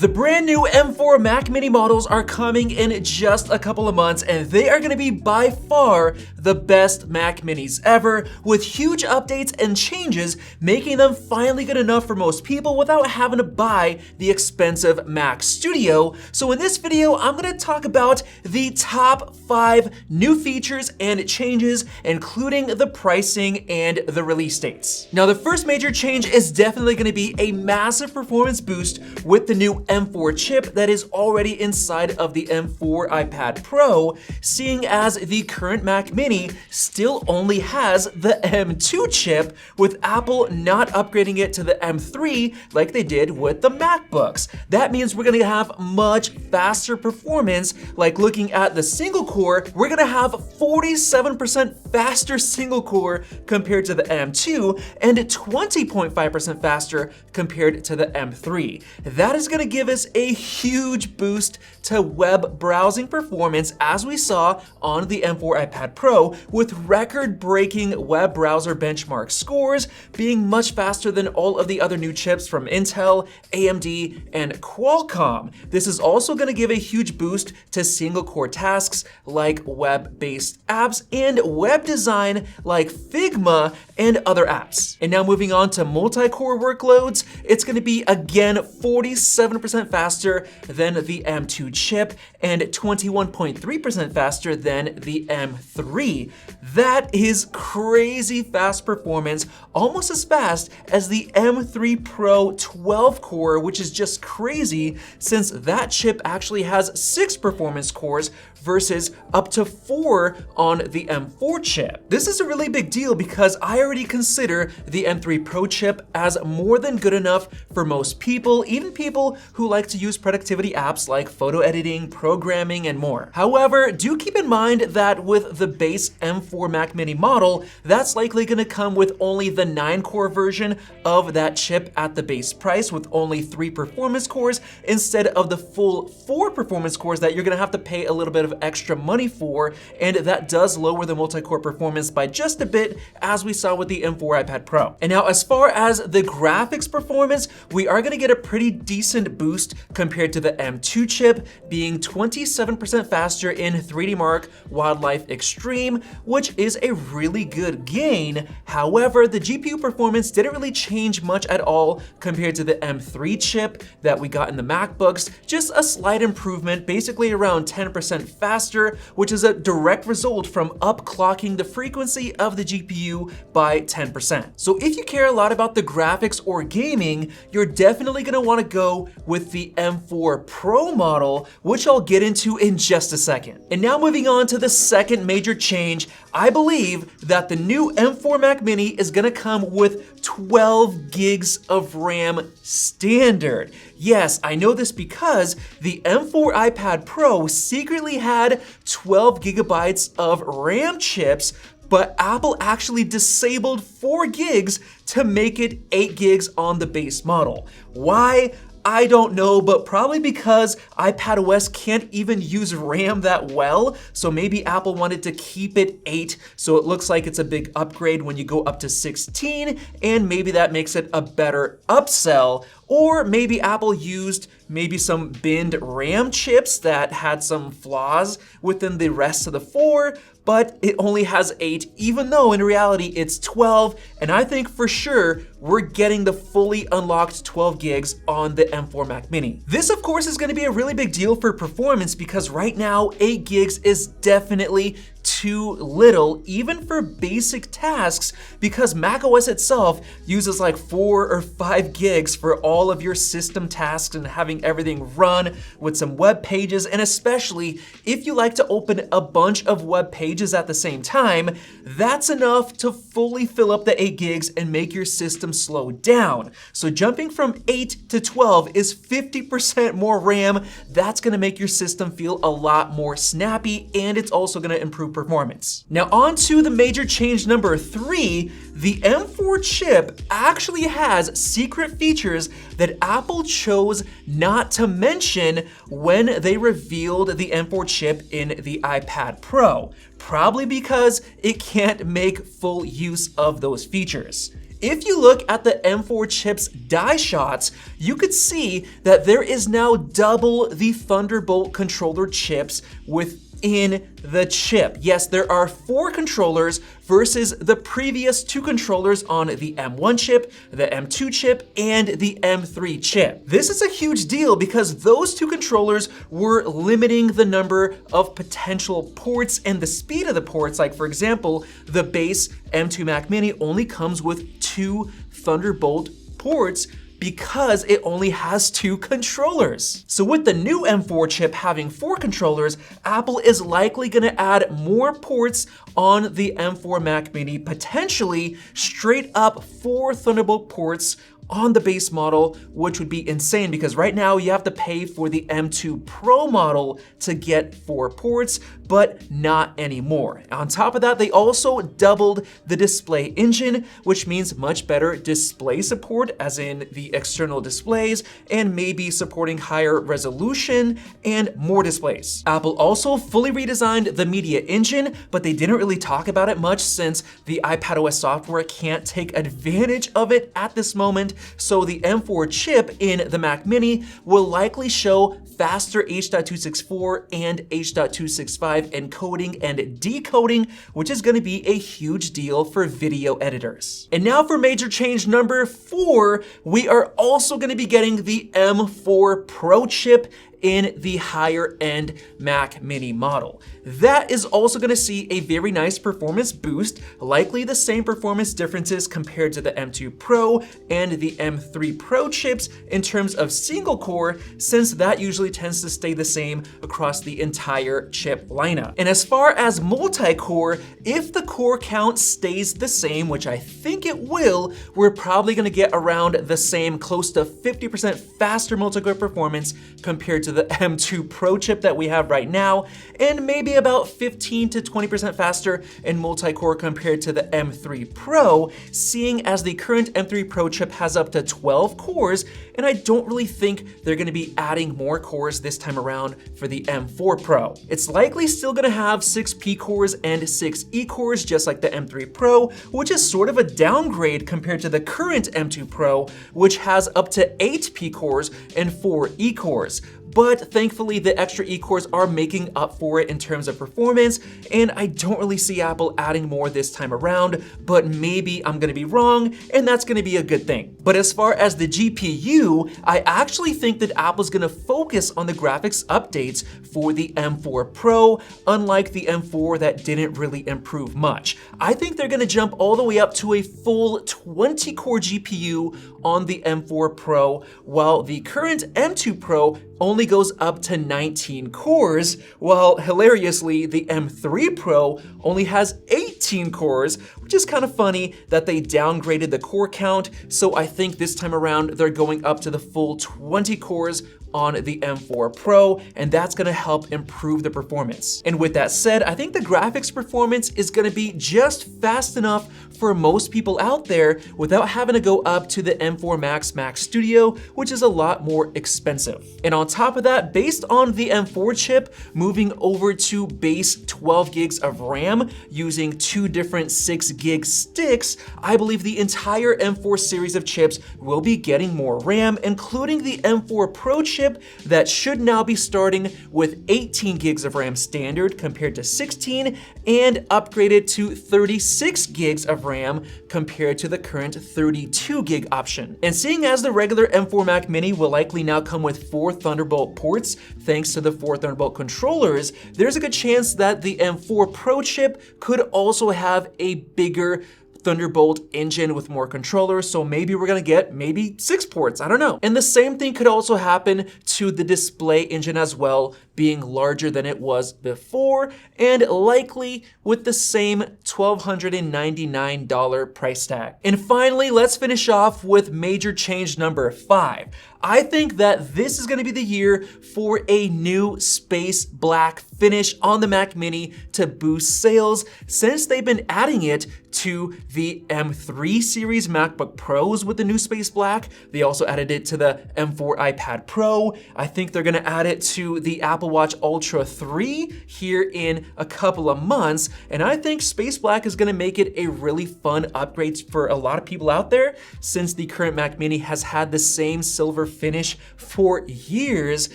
The brand new M4 Mac Mini models are coming in just a couple of months, and they are going to be by far the best Mac Minis ever, with huge updates and changes making them finally good enough for most people without having to buy the expensive Mac Studio. So in this video, I'm going to talk about the top 5 new features and changes, including the pricing and the release dates. Now, the first major change is definitely going to be a massive performance boost with the new M4 chip that is already inside of the M4 iPad Pro, seeing as the current Mac Mini still only has the M2 chip, with Apple not upgrading it to the M3 like they did with the MacBooks. That means we're gonna have much faster performance. Like looking at the single core, we're gonna have 47% faster single core compared to the M2 and 20.5% faster compared to the M3. That is gonna give us a huge boost to web browsing performance, as we saw on the M4 iPad Pro, with record-breaking web browser benchmark scores being much faster than all of the other new chips from Intel, AMD, and Qualcomm. This is also going to give a huge boost to single-core tasks like web-based apps and web design like Figma and other apps. And now moving on to multi-core workloads, it's going to be again 47% faster than the M2 chip and 21.3% faster than the M3. That is crazy fast performance, almost as fast as the M3 Pro 12 core, which is just crazy since that chip actually has 6 performance cores versus up to 4 on the M4 chip. This is a really big deal because I already consider the M3 Pro chip as more than good enough for most people, even people who like to use productivity apps like photo editing, programming, and more. However, do keep in mind that with the base M4 Mac Mini model, that's likely going to come with only the 9-core version of that chip at the base price, with only 3 performance cores instead of the full 4 performance cores that you're going to have to pay a little bit of extra money for, and that does lower the multi-core performance by just a bit, as we saw with the M4 iPad Pro. And now, as far as the graphics performance, we are going to get a pretty decent boost compared to the M2 chip, being 27% faster in 3D Mark Wildlife Extreme, which is a really good gain. However, the GPU performance didn't really change much at all compared to the M3 chip that we got in the MacBooks, just a slight improvement, basically around 10% faster, which is a direct result from upclocking the frequency of the GPU by 10%. So if you care a lot about the graphics or gaming, you're definitely going to want to go with the M4 Pro model, which I'll get into in just a second. And now moving on to the second major change, I believe that the new M4 Mac Mini is going to come with 12 gigs of RAM standard. Yes, I know this because the M4 iPad Pro secretly had 12 gigabytes of RAM chips, but Apple actually disabled 4 gigs to make it 8 gigs on the base model. Why? I don't know, but probably because iPadOS can't even use RAM that well, so maybe Apple wanted to keep it 8, so it looks like it's a big upgrade when you go up to 16, and maybe that makes it a better upsell. Or maybe Apple used some binned RAM chips that had some flaws within the rest of the 4, but it only has 8, even though in reality it's 12, and I think for sure we're getting the fully unlocked 12 gigs on the M4 Mac Mini. This, of course, is going to be a really big deal for performance because right now 8 gigs is definitely too little, even for basic tasks, because macOS itself uses like 4 or 5 gigs for all of your system tasks and having everything run with some web pages, and especially if you like to open a bunch of web pages at the same time, that's enough to fully fill up the 8 gigs and make your system slow down. So jumping from 8 to 12 is 50% more RAM. That's going to make your system feel a lot more snappy, and it's also going to improve performance. Now on to the major change number 3, the M4 chip actually has secret features that Apple chose not to mention when they revealed the M4 chip in the iPad Pro, probably because it can't make full use of those features. If you look at the M4 chip's die shots, you could see that there is now double the Thunderbolt controller chips within the chip. Yes, there are 4 controllers versus the previous 2 controllers on the M1 chip, the M2 chip, and the M3 chip. This is a huge deal because those 2 controllers were limiting the number of potential ports and the speed of the ports. Like for example, the base M2 Mac Mini only comes with 2 Thunderbolt ports because it only has 2 controllers. So with the new M4 chip having 4 controllers, Apple is likely gonna add more ports on the M4 Mac Mini, potentially straight up 4 Thunderbolt ports on the base model, which would be insane because right now you have to pay for the M2 Pro model to get 4 ports, but not anymore. On top of that, they also doubled the display engine, which means much better display support, as in the external displays, and maybe supporting higher resolution and more displays. Apple also fully redesigned the media engine, but they didn't really talk about it much since the iPadOS software can't take advantage of it at this moment. So the M4 chip in the Mac Mini will likely show faster H.264 and H.265 encoding and decoding, which is going to be a huge deal for video editors. And now for major change number 4, we are also going to be getting the M4 Pro chip in the higher end Mac Mini model. That is also gonna see a very nice performance boost, likely the same performance differences compared to the M2 Pro and the M3 Pro chips in terms of single core, since that usually tends to stay the same across the entire chip lineup. And as far as multi-core, if the core count stays the same, which I think it will, we're probably gonna get around the same, close to 50% faster multi-core performance compared to the M2 Pro chip that we have right now, and maybe about 15 to 20% faster in multi-core compared to the M3 Pro, seeing as the current M3 Pro chip has up to 12 cores, and I don't really think they're gonna be adding more cores this time around for the M4 Pro. It's likely still gonna have 6 P cores and 6 E cores, just like the M3 Pro, which is sort of a downgrade compared to the current M2 Pro, which has up to 8 P cores and 4 E cores. But thankfully the extra E-cores are making up for it in terms of performance, and I don't really see Apple adding more this time around, but maybe I'm gonna be wrong, and that's gonna be a good thing. But as far as the GPU, I actually think that Apple's gonna focus on the graphics updates for the M4 Pro, unlike the M4 that didn't really improve much. I think they're gonna jump all the way up to a full 20-core GPU on the M4 Pro, while the current M2 Pro only goes up to 19 cores, while hilariously the M3 Pro only has 18 cores, which is kind of funny that they downgraded the core count. So I think this time around they're going up to the full 20 cores on the M4 Pro, and that's gonna help improve the performance. And with that said, I think the graphics performance is gonna be just fast enough for most people out there without having to go up to the M4 Max Studio, which is a lot more expensive. And on top of that, based on the M4 chip moving over to base 12 gigs of RAM using 2 different 6 gig sticks, I believe the entire M4 series of chips will be getting more RAM, including the M4 Pro chip that should now be starting with 18 gigs of RAM standard compared to 16, and upgraded to 36 gigs of RAM compared to the current 32 gig option. And seeing as the regular M4 Mac Mini will likely now come with 4 Thunderbolt ports thanks to the 4 Thunderbolt controllers, there's a good chance that the M4 Pro chip could also have a bigger Thunderbolt engine with more controllers, so maybe we're gonna get maybe 6 ports, I don't know. And the same thing could also happen to the display engine as well, being larger than it was before, and likely with the same $1,299 price tag. And finally, let's finish off with major change number 5. I think that this is gonna be the year for a new space black finish on the Mac Mini to boost sales, since they've been adding it to the M3 series MacBook Pros with the new space black. They also added it to the M4 iPad Pro. I think they're gonna add it to the Apple Watch Ultra 3 here in a couple of months. And I think space black is gonna make it a really fun upgrade for a lot of people out there, since the current Mac Mini has had the same silver finish for years.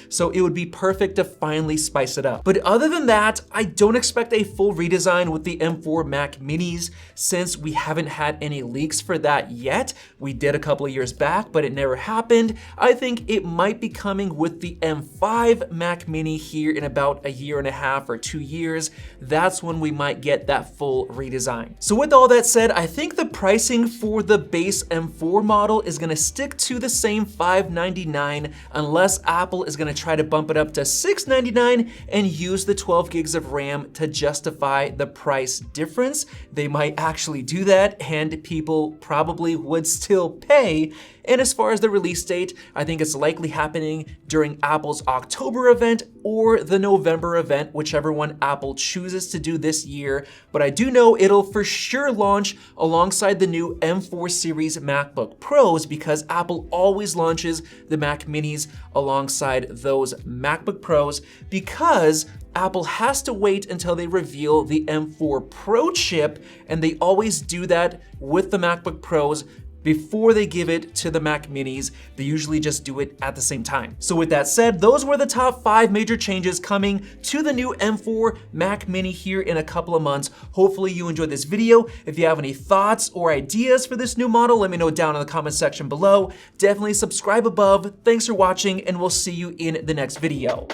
So it would be perfect to finally spice it up. But other than that, I don't expect a full redesign with the M4 Mac Minis, since we haven't had any leaks for that yet. We did a couple of years back, but it never happened. I think it might be coming with the M5 Mac Mini here in about a year and a half or 2 years. That's when we might get that full redesign. So with all that said, I think the pricing for the base M4 model is gonna stick to the same $599, unless Apple is gonna try to bump it up to $699 and use the 12 gigs of RAM to justify the price difference. They might actually do that, and people probably would still pay. And as far as the release date, I think it's likely happening during Apple's October event or the November event, whichever one Apple chooses to do this year. But I do know it'll for sure launch alongside the new M4 series MacBook Pros, because Apple always launches the Mac Minis alongside those MacBook Pros, because Apple has to wait until they reveal the M4 Pro chip, and they always do that with the MacBook Pros before they give it to the Mac Minis. They usually just do it at the same time. So with that said, those were the top 5 major changes coming to the new M4 Mac Mini here in a couple of months. Hopefully you enjoyed this video. If you have any thoughts or ideas for this new model, let me know down in the comment section below. Definitely subscribe above. Thanks for watching, and we'll see you in the next video.